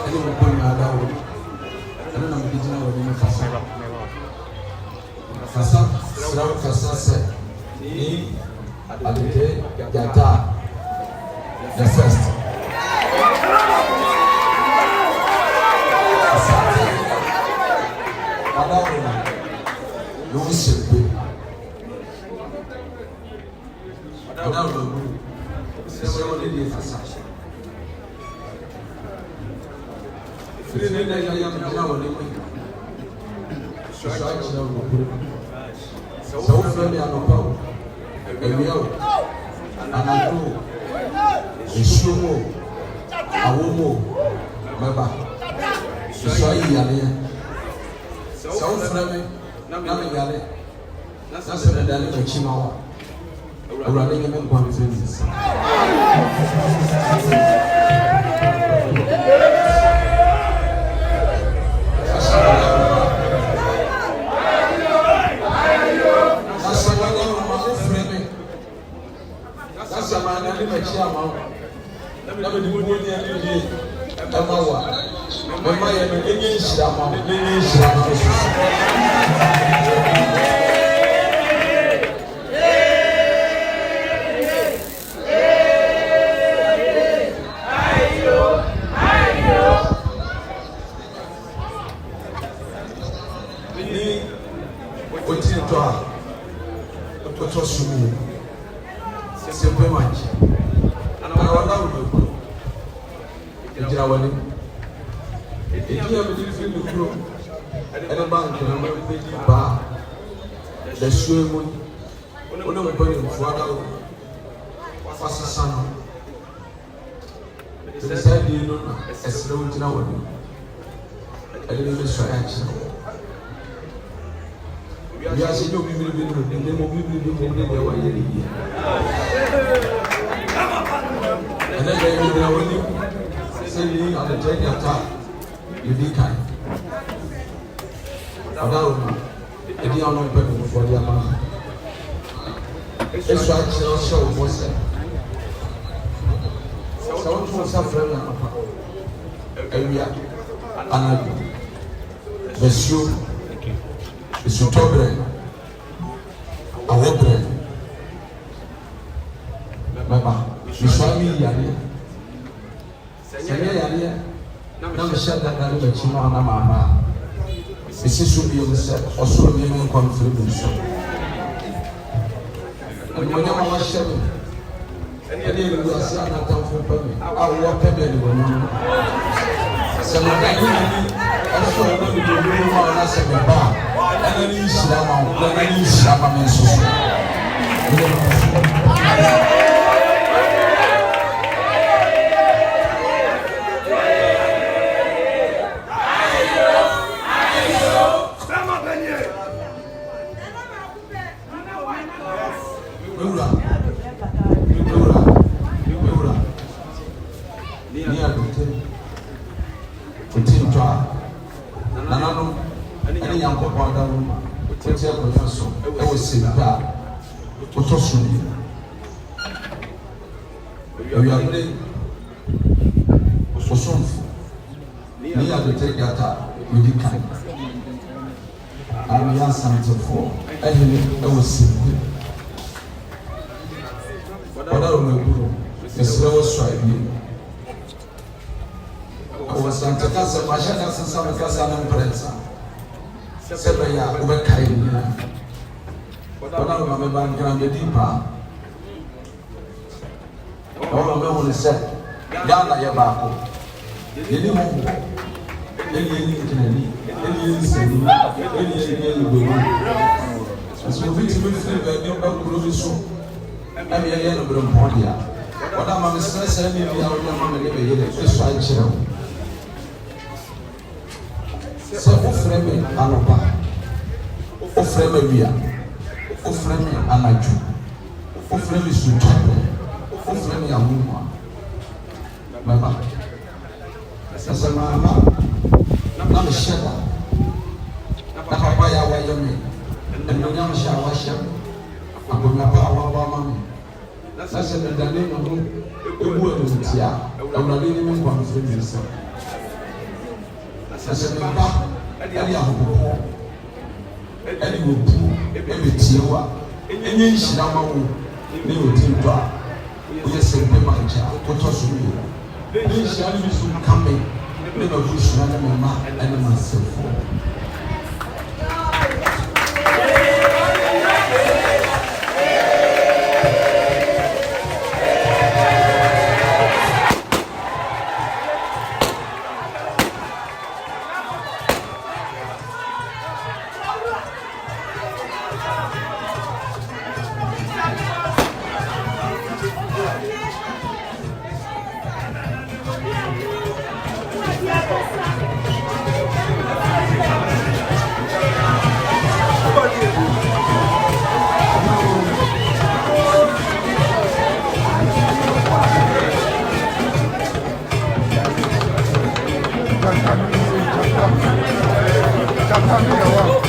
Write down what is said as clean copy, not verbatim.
ɛne mo kɔ nyinaa da wo ɛno na mede gyina wɔ ne kasa kasa sra wo kasa sɛ ni adete Gyata the first asante adawo no wo hyɛ adawo no sɛ wo ne die kasa firi ne na ya gyina wɔ ne mu so akyerɛ wo kuro sɛ wo frɛ me anɔpa wo awia wo anadwo wo nsuo mu wo awo mu wo mɛba so ayi yareɛ sɛ wo frɛ me na me yare na sɛ meda ne m'akyi ma wo awurade nyɛ me nkwa mfiri me nsa Samana ni machia mau, na me dibu ni ali emawa, mama ya me enye shama, ni oti toa, oto sumu. Simple much. And I want to go. It's our name. If you have a different group, and a bank, and a big bar, the swimming, one of the body of water, fast sun. The side you know, as slow as now. I didn't miss your action. We are seeing you people in the movie. And then they will say, you are the take your time. You be kind. Although, if you are not people for your money, it's right to show what's it. So, I want to suffer and we are another. The shoe. Isutobere awobere baba miswami yale senya yale na mshada na mchino na mama isisu bi mse osoro mi men confidence onye mama shebe ene lu asia na tamfo pami awo pebe ni wonu semaka ni aso na bi do ma na semba and then you slam on any young couple down, what's your professor? I was saying that. What's your son? We are playing for some. We are to take your time with the kind. I'm young something for. I was saying. What I remember is slow strike. I was Santa Casa, my shadows and some Casa and Prensa. Sebaya ubekaini wana mamebanga ngedipa wana mwe se yana ya bako yeli mu yeli kinani yeli seni yeli gbo so bi ti bi fe ba ni ba kuro bi so ami ya no bro mpodia wana mame se ni bi ya wana mame ne be yele so anchira se ofre me anopa ofre me wia ofre me anaju ofre me sutobe ofre me amuma baba sasa mama na me sheda na papa ya wa yeme ndo nyama sha wa sha akona pa wa ba mama sasa ndane no ebu emutia awurade ni me kwa mfiri nsa sɛ me ba ɛne ahopopɔ ɛne wɔbu ɛbɛtie wo a ɛnyɛ nhyira ma wo ne ɔdi ntɔ a woyɛ sɛ mpɛma nkyɛ a wotɔ so wie ne nhyira no bi so ka me ne mabusua ne me ma ɛne masɛfoɔ. Come